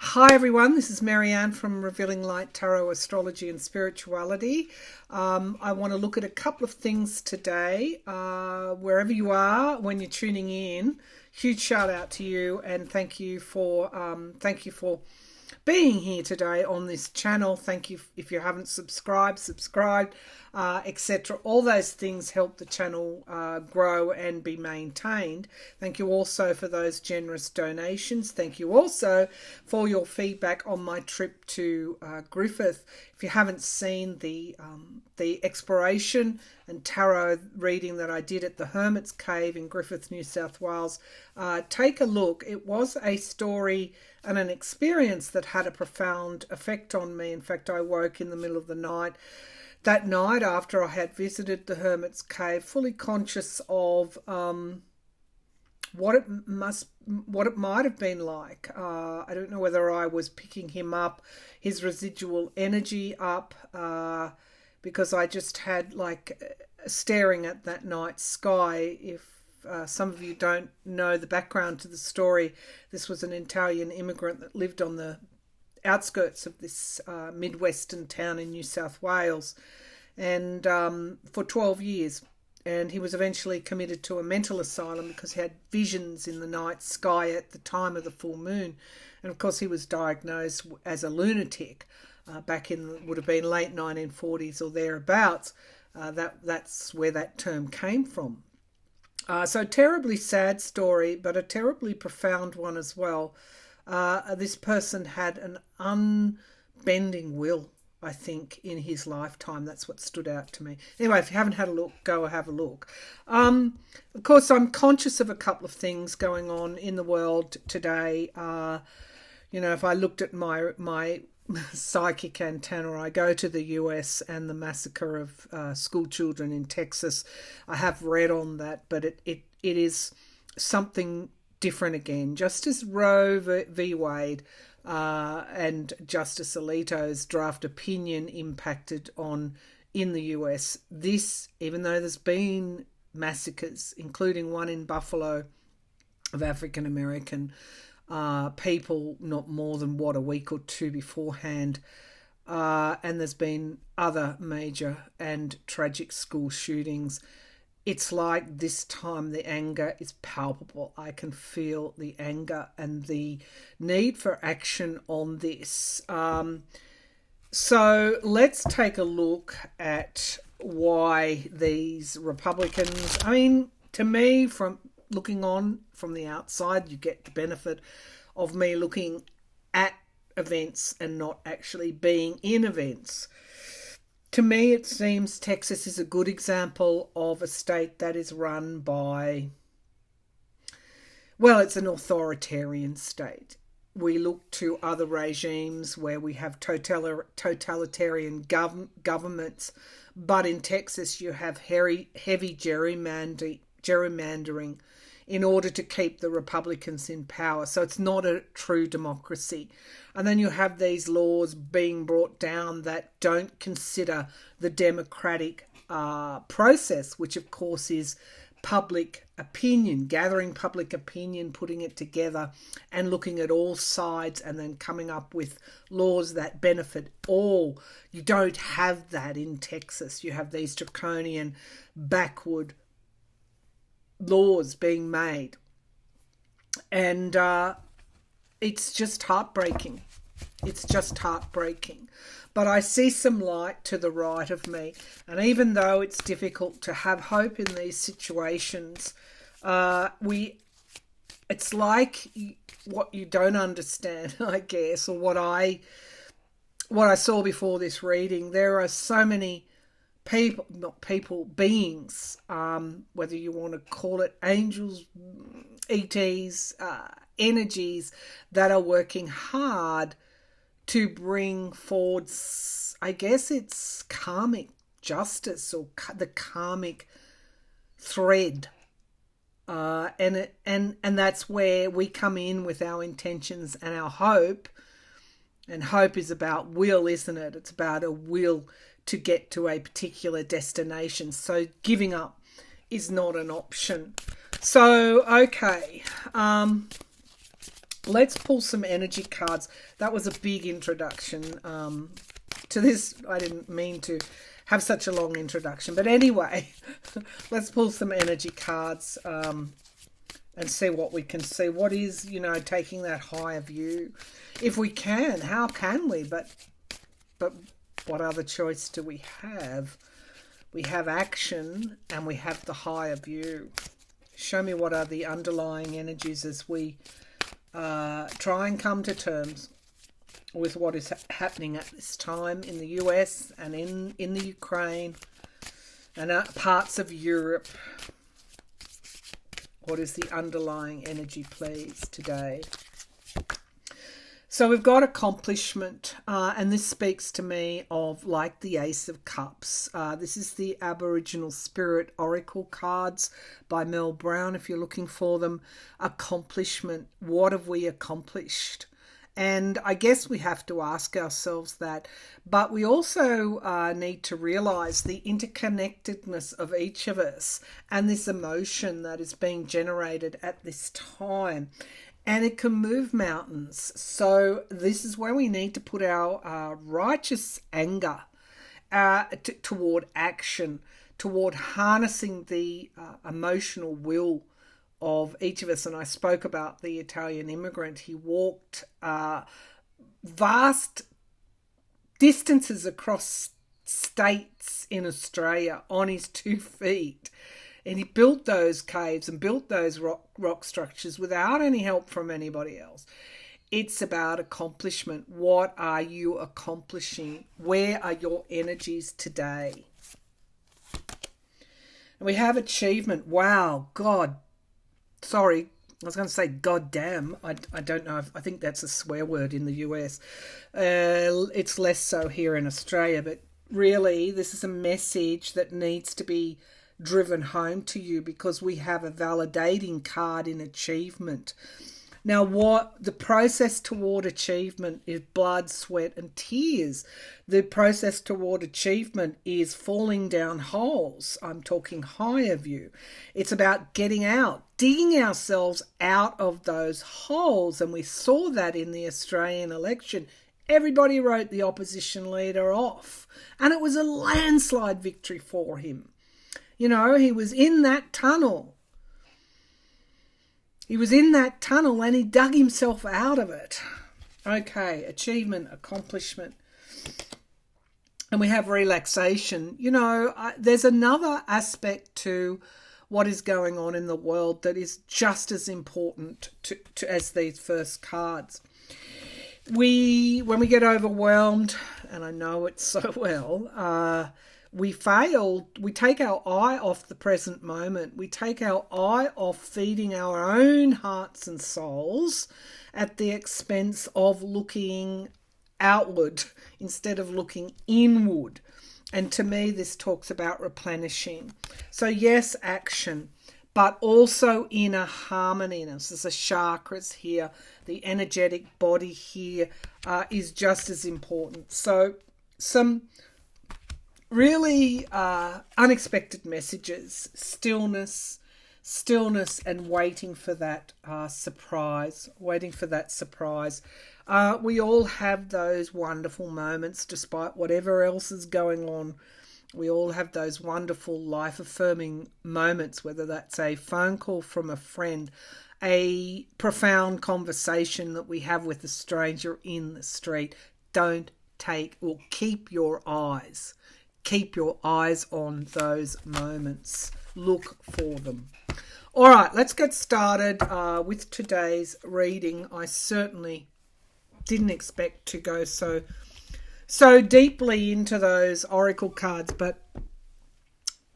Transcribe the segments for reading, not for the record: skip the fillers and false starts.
Hi everyone, this is Marianne from Revealing Light Tarot Astrology and Spirituality. I want to look at a couple of things today. Wherever you are, when you're tuning in, huge shout out to you and thank you for being here today on this channel. Thank you. If you haven't subscribed, etc. All those things help the channel grow and be maintained. Thank you also for those generous donations. Thank you also for your feedback on my trip to Griffith. If you haven't seen the exploration and tarot reading that I did at the Hermit's Cave in Griffith, New South Wales, take a look. It was a story and an experience that had a profound effect on me. In fact, I woke in the middle of the night that night after I had visited the Hermit's Cave, fully conscious of what it might have been like. I don't know whether I was picking him up, his residual energy up, because I just had staring at that night sky. If some of you don't know the background to the story, this was an Italian immigrant that lived on the outskirts of this midwestern town in New South Wales, and for 12 years. And he was eventually committed to a mental asylum because he had visions in the night sky at the time of the full moon. And of course he was diagnosed as a lunatic back in, would have been late 1940s or thereabouts. That's where that term came from. So terribly sad story, but a terribly profound one as well. This person had an unbending will, I think, in his lifetime. That's what stood out to me. Anyway, if you haven't had a look, go have a look. Of course, I'm conscious of a couple of things going on in the world today. If I looked at my psychic antenna, I go to the US and the massacre of school children in Texas. I have read on that, but it is something different again. Just as Roe v. Wade and Justice Alito's draft opinion impacted on in the US, this, even though there's been massacres, including one in Buffalo of African American people, not more than a week or two beforehand, and there's been other major and tragic school shootings. It's like this time the anger is palpable. I can feel the anger and the need for action on this. So let's take a look at why these Republicans, to me, from looking on from the outside, you get the benefit of me looking at events and not actually being in events. To me, it seems Texas is a good example of a state that is run by, it's an authoritarian state. We look to other regimes where we have totalitarian governments, but in Texas you have heavy gerrymandering in order to keep the Republicans in power. So it's not a true democracy. And then you have these laws being brought down that don't consider the democratic process, which of course is public opinion, gathering public opinion, putting it together and looking at all sides and then coming up with laws that benefit all. You don't have that in Texas. You have these draconian, backward laws being made, and it's just heartbreaking. But I see some light to the right of me, and even though it's difficult to have hope in these situations, it's like what you don't understand, I guess, or what I saw before this reading. There are so many beings, whether you want to call it angels, ETs, energies that are working hard to bring forward, I guess it's karmic justice or the karmic thread. And that's where we come in with our intentions and our hope. And hope is about will, isn't it? It's about a will to get to a particular destination. So giving up is not an option. So, okay. Let's pull some energy cards. That was a big introduction to this. I didn't mean to have such a long introduction. But anyway, let's pull some energy cards and see what we can see. What is, you know, taking that higher view? If we can, how can we? But what other choice do we have? We have action and we have the higher view. Show me what are the underlying energies as we try and come to terms with what is happening at this time in the US and in the Ukraine and parts of Europe. What is the underlying energy, please, today? So we've got accomplishment, and this speaks to me of like the Ace of Cups. This is the Aboriginal Spirit Oracle cards by Mel Brown, if you're looking for them. Accomplishment. What have we accomplished? And I guess we have to ask ourselves that. But we also need to realise the interconnectedness of each of us and this emotion that is being generated at this time. And it can move mountains. So this is where we need to put our righteous anger toward action, toward harnessing the emotional will of each of us. And I spoke about the Italian immigrant. He walked vast distances across states in Australia on his 2 feet. And he built those caves and built those rock structures without any help from anybody else. It's about accomplishment. What are you accomplishing? Where are your energies today? And we have achievement. Wow, God. Sorry, I was going to say God damn. I don't know. I think that's a swear word in the US. It's less so here in Australia. But really, this is a message that needs to be driven home to you because we have a validating card in achievement. Now, what the process toward achievement is blood, sweat, and tears. The process toward achievement is falling down holes. I'm talking higher view. It's about getting out, digging ourselves out of those holes. And we saw that in the Australian election. Everybody wrote the opposition leader off. And it was a landslide victory for him. You know, he was in that tunnel. He was in that tunnel and he dug himself out of it. Okay, achievement, accomplishment. And we have relaxation. You know, there's another aspect to what is going on in the world that is just as important to as these first cards. When we get overwhelmed, and I know it so well, we fail. We take our eye off the present moment. We take our eye off feeding our own hearts and souls at the expense of looking outward instead of looking inward. And to me, this talks about replenishing. So yes, action, but also inner harmony. Now, there's the chakras here. The energetic body here is just as important. So some really unexpected messages, stillness, and waiting for that surprise, we all have those wonderful moments despite whatever else is going on. We all have those wonderful life-affirming moments, whether that's a phone call from a friend, a profound conversation that we have with a stranger in the street. Keep your eyes. Keep your eyes on those moments. Look for them. All right, let's get started with today's reading. I certainly didn't expect to go so deeply into those oracle cards, but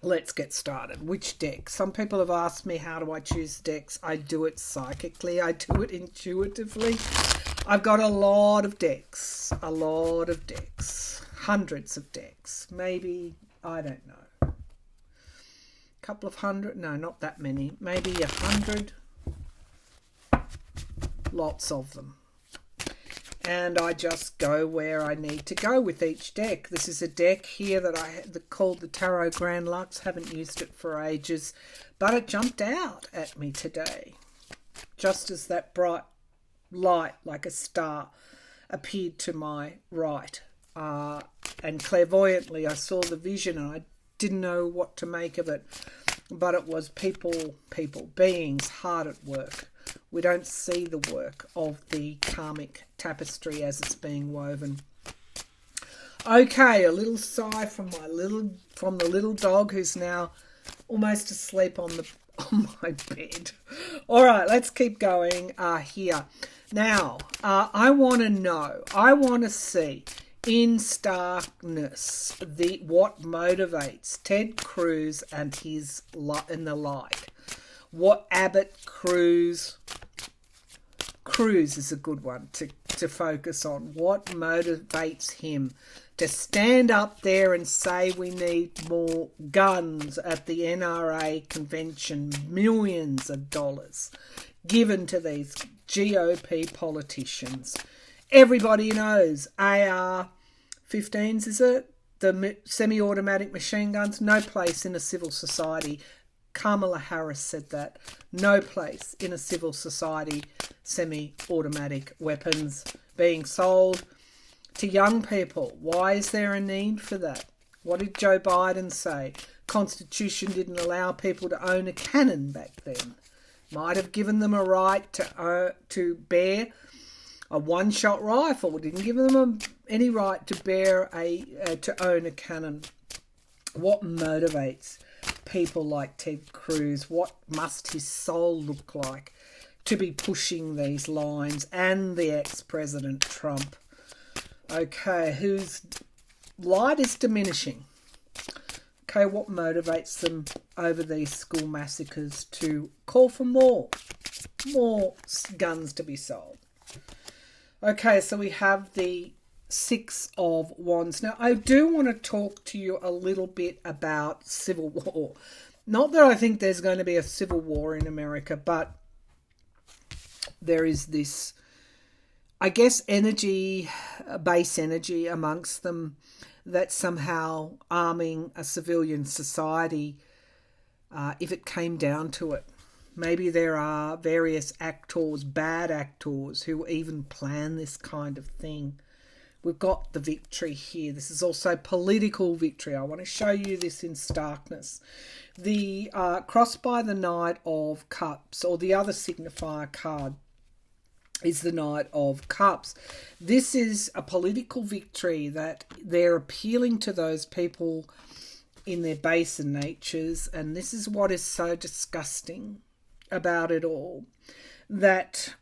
let's get started. Which deck? Some people have asked me, how do I choose decks? I do it psychically. I do it intuitively. I've got a lot of decks, hundreds of decks, maybe, I don't know, a couple of hundred, no, not that many, maybe 100, lots of them. And I just go where I need to go with each deck. This is a deck here that called the Tarot Grand Lux. Haven't used it for ages, but it jumped out at me today. Just as that bright light like a star appeared to my right. And clairvoyantly I saw the vision, and I didn't know what to make of it. But it was people, beings hard at work. We don't see the work of the karmic tapestry as it's being woven. Okay, a little sigh from the little dog who's now almost asleep on my bed. All right, let's keep going here. Now, I want to see in starkness what motivates Ted Cruz and the like. What Abbott Cruz is a good one to focus on. What motivates him to stand up there and say we need more guns at the NRA convention, millions of dollars given to these GOP politicians. Everybody knows AR-15s, is it? The semi-automatic machine guns, no place in a civil society. Kamala Harris said that. No place in a civil society, semi-automatic weapons being sold to young people. Why is there a need for that? What did Joe Biden say? Constitution didn't allow people to own a cannon back then. Might have given them a right to bear a one-shot rifle. Didn't give them any right to bear to own a cannon. What motivates people like Ted Cruz? What must his soul look like to be pushing these lines? And the ex-president Trump. Okay, whose light is diminishing. Okay, what motivates them over these school massacres to call for more guns to be sold? Okay, so we have the Six of Wands. Now, I do want to talk to you a little bit about civil war. Not that I think there's going to be a civil war in America, but there is this, I guess, base energy amongst them that somehow arming a civilian society, if it came down to it. Maybe there are various actors, bad actors, who even plan this kind of thing. We've got the victory here. This is also political victory. I want to show you this in starkness. The cross by the Knight of Cups, or the other signifier card, is the Knight of Cups. This is a political victory that they're appealing to those people in their baser natures. And this is what is so disgusting about it all, that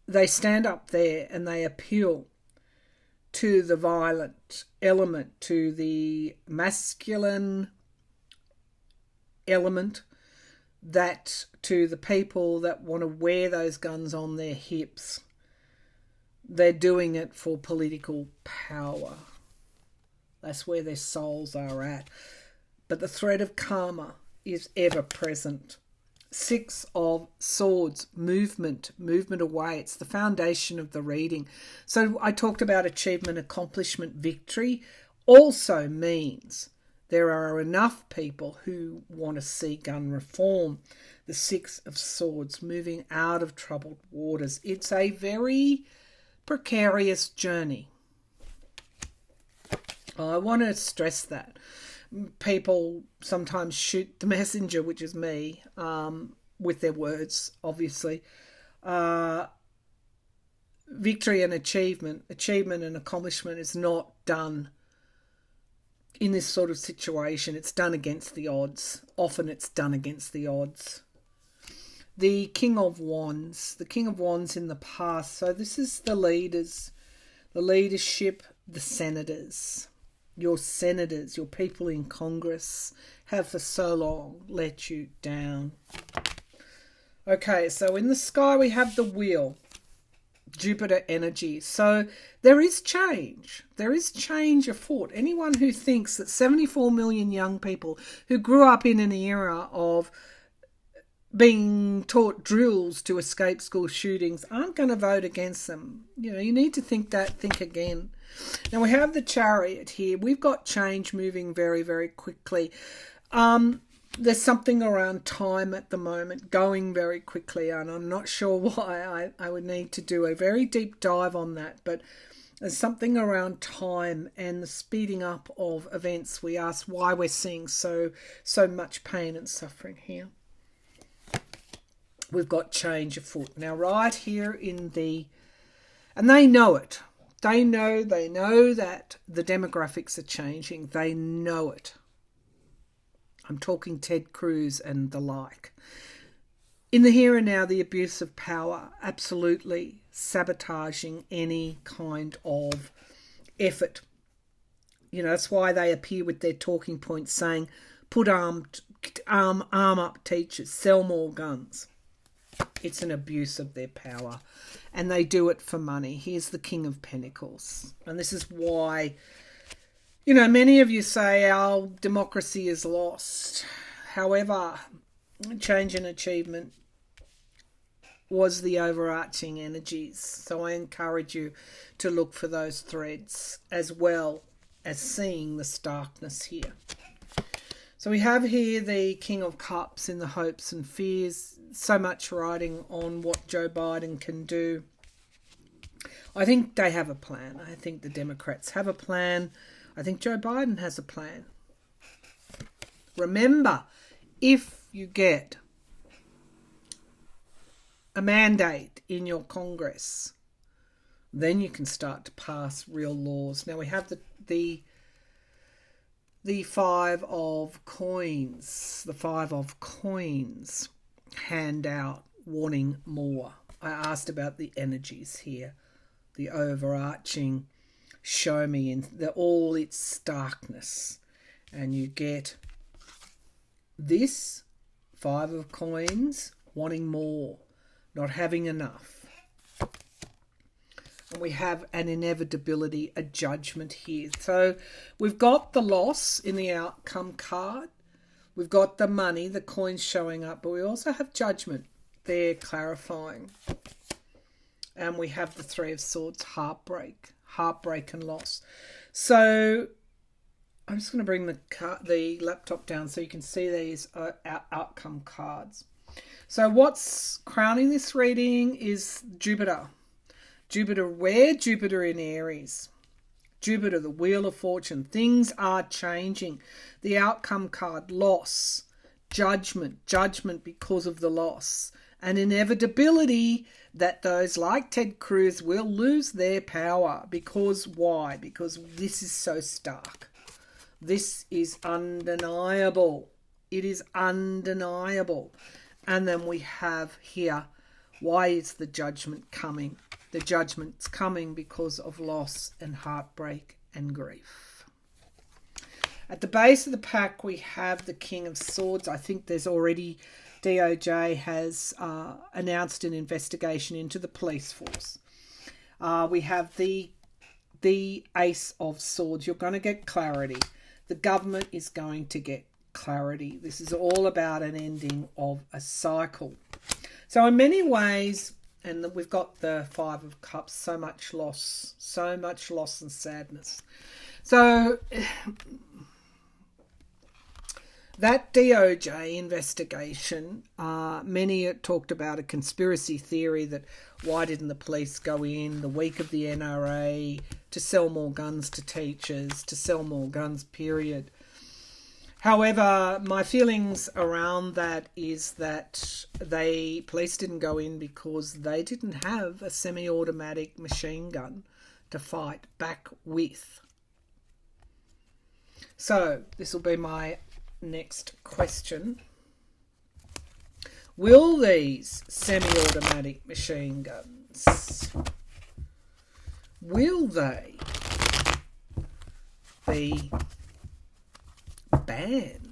they stand up there and they appeal to the violent element, to the masculine element, that to the people that want to wear those guns on their hips. They're doing it for political power. That's where their souls are at. But the threat of karma is ever present. Six of Swords, movement away. It's the foundation of the reading. So I talked about achievement, accomplishment, victory. Also means there are enough people who want to see gun reform. The Six of Swords, moving out of troubled waters. It's a very precarious journey. I want to stress that. People sometimes shoot the messenger, which is me, with their words, obviously. Victory and achievement and accomplishment is not done in this sort of situation. It's done against the odds. Often it's done against the odds. The King of Wands in the past. So this is the leaders, the leadership, the senators. Your senators, your people in Congress have for so long let you down. Okay, so in the sky we have the wheel, Jupiter energy. So there is change. There is change afoot. Anyone who thinks that 74 million young people who grew up in an era of being taught drills to escape school shootings aren't going to vote against them. You know, you need to think again. Now we have the Chariot here. We've got change moving very, very quickly. there's something around time at the moment going very quickly, and I'm not sure why. I would need to do a very deep dive on that, but there's something around time and the speeding up of events. We ask why we're seeing so much pain and suffering here. We've got change afoot. Now right here in the... And they know it. They know that the demographics are changing. They know it. I'm talking Ted Cruz and the like. In the here and now, the abuse of power, absolutely sabotaging any kind of effort. You know, that's why they appear with their talking points saying, put arm up teachers, sell more guns. It's an abuse of their power, and they do it for money. Here's the King of Pentacles, and this is why, you know, many of you say our democracy is lost. However, change and achievement was the overarching energies. So I encourage you to look for those threads as well as seeing the starkness here. So we have here the King of Cups in the hopes and fears. So much writing on what Joe Biden can do. I think they have a plan. I think the Democrats have a plan. I think Joe Biden has a plan. Remember, if you get a mandate in your Congress, then you can start to pass real laws. Now we have the Five of Coins. The Five of Coins hand out wanting more. I asked about the energies here, the overarching show me in all its starkness, and you get this Five of Coins wanting more, not having enough. And we have an inevitability, a judgment here. So we've got the loss in the outcome card. We've got the money, the coins showing up, but we also have judgment there clarifying. And we have the Three of Swords, heartbreak and loss. So I'm just going to bring the laptop down so you can see these outcome cards. So what's crowning this reading is Jupiter. Jupiter where? Jupiter in Aries. Jupiter, the Wheel of Fortune. Things are changing. The outcome card, loss, judgment because of the loss. An inevitability that those like Ted Cruz will lose their power. Because why? Because this is so stark. This is undeniable. It is undeniable. And then we have here, why is the judgment coming? The judgment's coming because of loss and heartbreak and grief. At the base of the pack, we have the King of Swords. I think there's already, DOJ has announced an investigation into the police force. We have the Ace of Swords. You're going to get clarity. The government is going to get clarity. This is all about an ending of a cycle. So in many ways, and we've got the Five of Cups, so much loss and sadness. So that DOJ investigation, many talked about a conspiracy theory that why didn't the police go in the week of the NRA to sell more guns to teachers, to sell more guns, period. However, my feelings around that is that police didn't go in because they didn't have a semi-automatic machine gun to fight back with. So this will be my next question. Will these semi-automatic machine guns, will they be banned?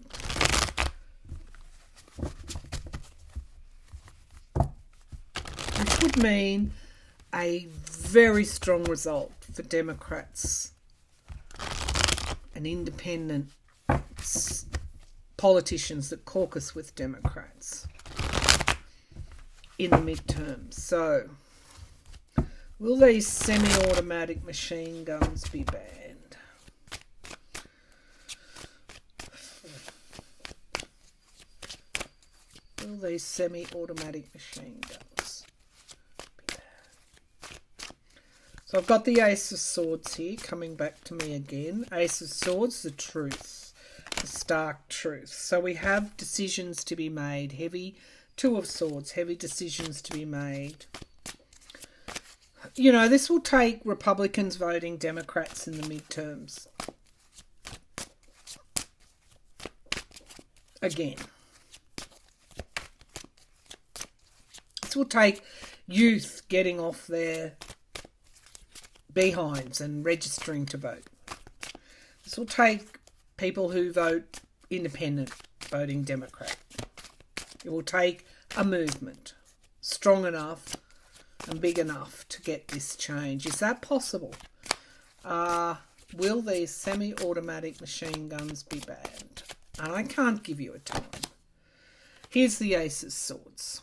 Which would mean a very strong result for Democrats and independent politicians that caucus with Democrats in the midterms. So, will these semi-automatic machine guns be banned? these semi-automatic machine guns be bad? So I've got the Ace of Swords here coming back to me again. Ace of Swords, the truth, the stark truth. So we have decisions to be made. Heavy, Two of Swords, heavy decisions to be made. You know, this will take Republicans voting Democrats in the midterms. Again. This will take youth getting off their behinds and registering to vote. This will take people who vote independent voting Democrat. It will take a movement strong enough and big enough to get this change. Is that possible? Will these semi-automatic machine guns be banned? And I can't give you a time. Here's the Ace of Swords.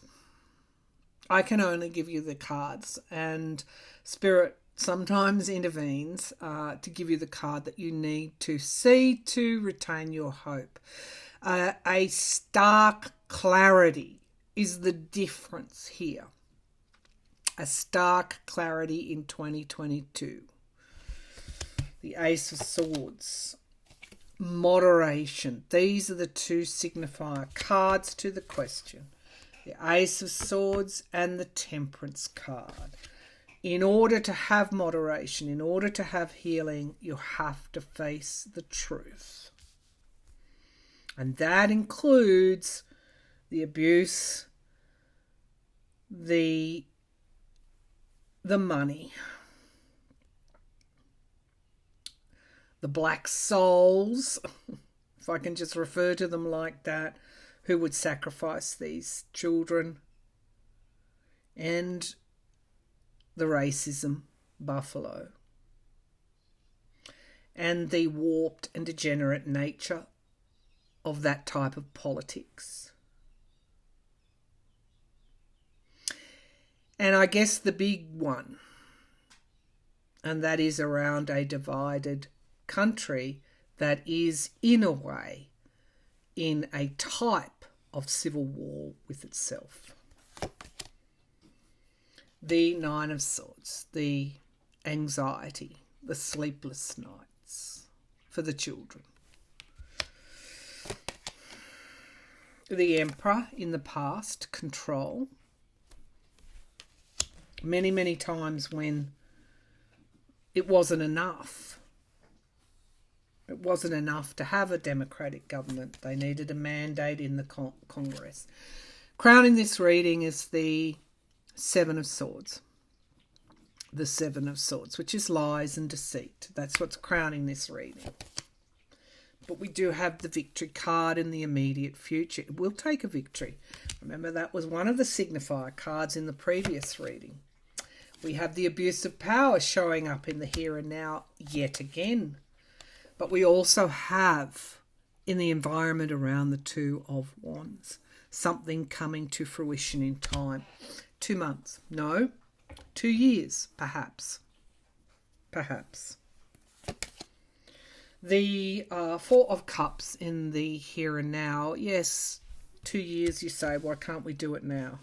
I can only give you the cards, and Spirit sometimes intervenes to give you the card that you need to see to retain your hope. A stark clarity is the difference here. A stark clarity in 2022. The Ace of Swords. Moderation. These are the two signifier cards to the question. The Ace of Swords and the Temperance card. In order to have moderation, in order to have healing, you have to face the truth. And that includes the abuse, the money, the black souls, if I can just refer to them like that, who would sacrifice these children, and the racism, buffalo, and the warped and degenerate nature of that type of politics. And I guess the big one, and that is around a divided country that is, in a way, in a type of civil war with itself. The Nine of Swords, the anxiety, the sleepless nights for the children. The Emperor in the past, control. Many, many times when it wasn't enough. It wasn't enough to have a democratic government. They needed a mandate in the Congress. Crowning this reading is the Seven of Swords. The Seven of Swords, which is lies and deceit. That's what's crowning this reading. But we do have the victory card in the immediate future. It will take a victory. Remember, that was one of the signifier cards in the previous reading. We have the abuse of power showing up in the here and now yet again. But we also have, in the environment around the Two of Wands, something coming to fruition in time. 2 months. No. 2 years, perhaps. Perhaps. The Four of Cups in the here and now. Yes, 2 years, you say, why can't we do it now?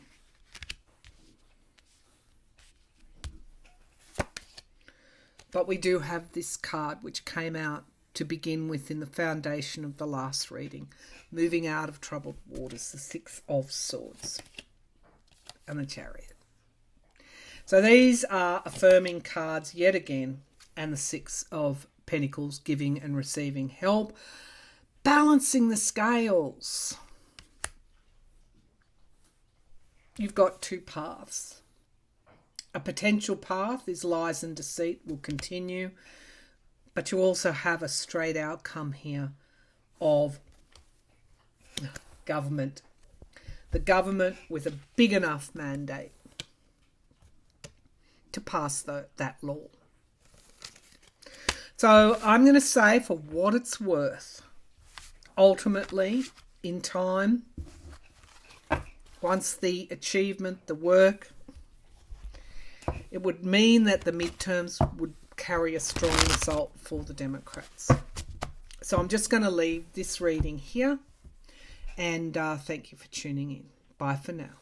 But we do have this card which came out to begin with in the foundation of the last reading. Moving out of troubled waters, the Six of Swords and the Chariot. So these are affirming cards yet again, and the Six of Pentacles, giving and receiving help, balancing the scales. You've got two paths. A potential path is lies and deceit will continue, but you also have a straight outcome here of government. The government with a big enough mandate to pass that law. So I'm going to say, for what it's worth, ultimately, in time, once the achievement, the work, it would mean that the midterms would carry a strong result for the Democrats. So I'm just going to leave this reading here, and thank you for tuning in. Bye for now.